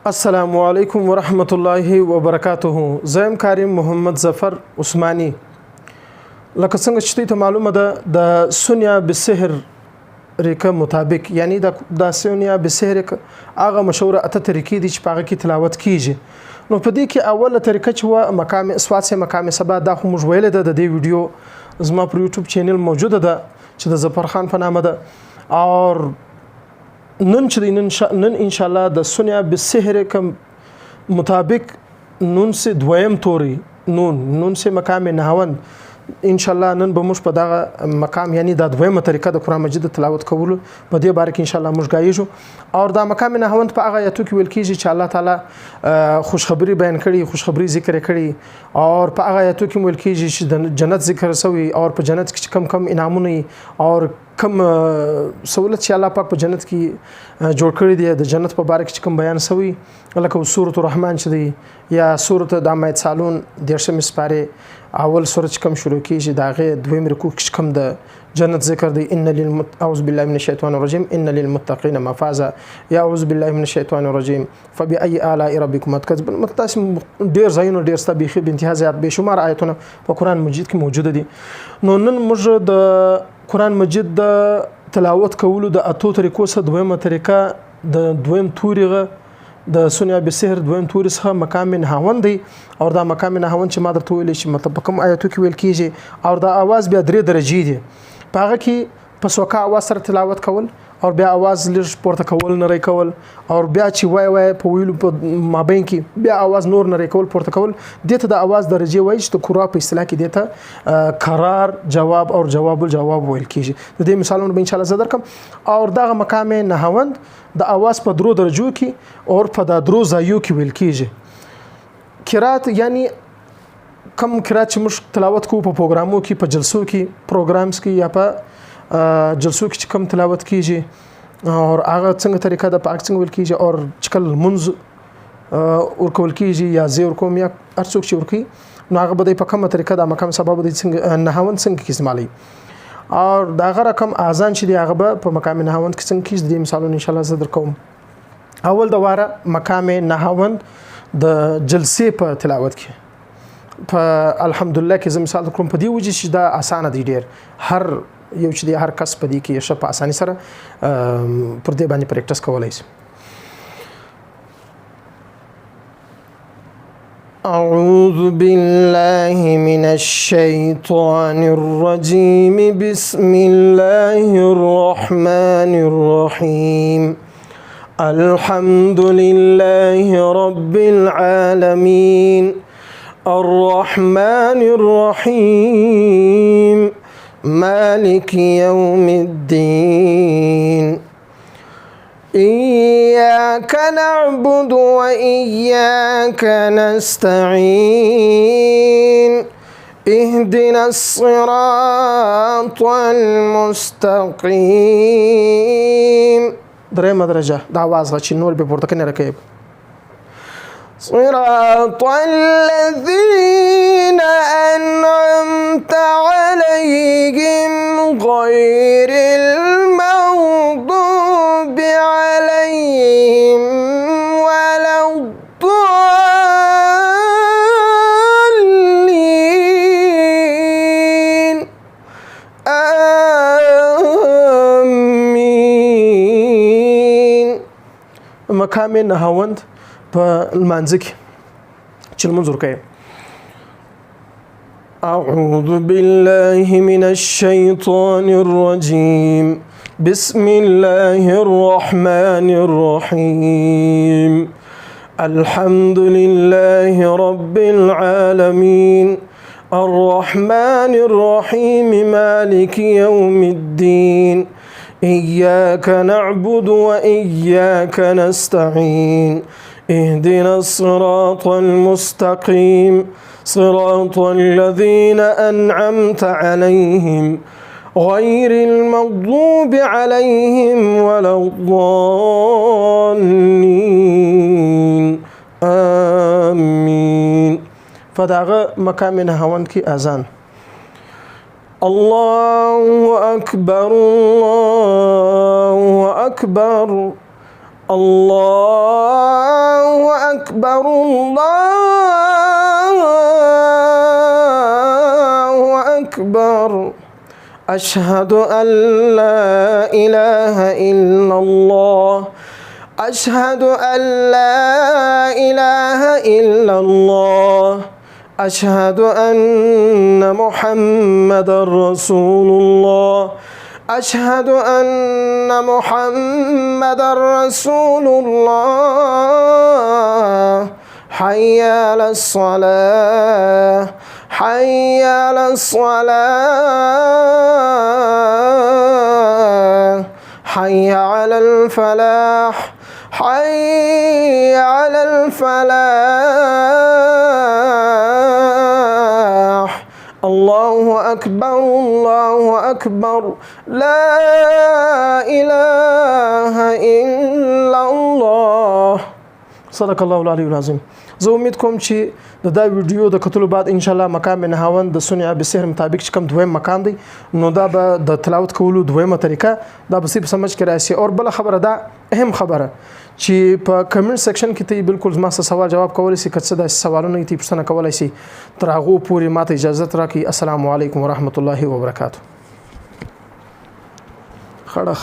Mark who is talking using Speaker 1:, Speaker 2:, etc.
Speaker 1: السلام علیکم ورحمت الله وبرکاته. زم کریم محمد ظفر عثماني. لکه څنګه چې ته معلومه ده د سنیا بسحر ریکه مطابق یعنی د سنیا بسحر هغه مشهور اته طریقې دي چې په هغه کې تلاوت کیږي. نو په دې کې اوله طریقه چې و مقام اسوات سے مقام سبا دا خو موږ ویل ده د دې ویډیو زما پر یوټیوب چینل موجوده ده چې د ظفر خان په نامه ده او نن چې نن ان شاء الله د سنیا بسحر کوم مطابق نون سے دویم توري نون سے مقام نھاوند ان شاء الله نن به موږ په دغه مقام یعنی د دویمه طریقه د قران مجید تلاوت کولو په دې باره کې ان شاء الله موږ غایجو او د مقام نھاوند په هغه آیاتو کې ویل کیږي چې الله تعالی خوشخبری بیان کړي خوشخبری ذکر کړي او په هغه آیاتو کې ویل کیږي چې د جنت ذکر شوی او په جنت کې کم انعامونه او کم سہولت چې الله پاک په جنت کې جوړ کړی دی د جنت په باره کې کوم بیان شوی لکه سورۃ الرحمن چې دی یا سورۃ دامه سالون دیرشم سپاره اول سورۃ کوم شروع کیږي داغه دویم رکوع کې کوم د جنت ذکر دی اعوذ بالله من الشیطان الرجیم ان للمتقین مفازا یا اعوذ بالله من الشیطان الرجیم فبأي آلاء ربکما تکذبون متقسم ډیر ځایونه ډیر ستبیخي به انتها زیات به شمار آیتونه په قران مجید کې موجوده دي. نو نن موږ د قران مجید د تلاوت کولو د اتو طریقو څخه دویمه طریقه د دویم توریغه د سنیا بسحر دویم توري څخه مقام نھاوند دی او دا مقام نھاوند چې ما درته ویل چې مطلب کوم آیاتو کې ویل کیږي او دا आवाज بیا درې درجې دي په هغه کې په سوکا आवाज سره تلاوت کول او بیا आवाज لږ پورته کول نری کول او بیا چې وای په ویلو په مابین کې بیا आवाज نور نری کول پورته کول دته د आवाज درجه وای چې قرآن په اصطلاح کې دته قرار جواب او جواب الجواب ویل کیږي. د دې مثالونه به ان شاء الله زه درکم او دغه مقام نھاوند د आवाज په درو درجو کې او په د درو ځایو کې ویل کیږي. قرات یعنی کم قرات چې موږ تلاوت کوو په پروګرامو کې په جلسو کې پروګرامز کې یا په جلسو کې کم تلاوت کیږي او هغه څنګه طریقه د پاک څنګه ویل کیږي او چکل منځ ورکول کیږي یا زی ورکوم یا ارڅوک چې ورکی نو هغه به په کومه طریقه د مقام سبب د څنګه نھاوند څنګه کې استعمالي او دا غره کم اذان چې دی هغه په مقام نھاوند کې څنګه کې د مثالونه ان شاء الله زه درکوم. اول د واره مقام نھاوند د جلسې په تلاوت کې په الحمدلله کې زه مثال کوم په دی وجه چې دا اسانه دی ډیر هر یو چې هر کس په دې کې ښه په اساني سره پر دې باندې پریکټس کولای شي. أعوذ بالله من الشيطان الرجيم بسم الله الرحمن الرحيم الحمد لله رب العالمين الرحمن الرحيم مالك يوم الدين إياك نعبد وإياك نستعين اهدنا الصراط المستقيم درېمه درجه دا आवाज غچ نور به پورته کنه راکې صراط الذين أنعمت عليهم غير المغضوب عليهم ولا الضالين آمين. مقام نھاوند په المانځ کې چې منظور کوي أعوذ بالله من الشيطان الرجيم بسم الله الرحمن الرحيم الحمد لله رب العالمين الرحمن الرحيم مالك يوم الدين إياك نعبد وإياك نستعين اهدنا الصراط المستقيم صراط الذين أنعمت عليهم غير المغضوب عليهم ولا الضالين آمين. فداغه مقام نھاوند کی اذان الله أكبر الله أكبر الله أكبر الله أكبر أشهد أن لا إله إلا الله أشهد أن لا إله إلا الله أشهد أن محمدا رسول الله أشهد أن محمدا رسول الله حي على الصلاة حي على الصلاة حي على الفلاح حي على الفلاح الله أكبر الله أكبر لا إله إلا الله صدق الله العلي العظيم. زه امید کوم چې دا ویډیو د کتلو بعد ان شاء الله مقام نهاوند د سنیا بسحر مطابق چې کوم دویم مقام دی نو دا به د تلاوت کولو دویمه طریقه دا به صرف سمجھ کې راشي. او بل خبره دا اهم خبره چې په کمنټ سیکشن کې ته بالکل ما سوال جواب کولای شي کڅه د سوالونو ته پوښتنه کولای شي تر هغه پورې ماته اجازه راکړئ. السلام علیکم ورحمت الله وبرکاته. خړه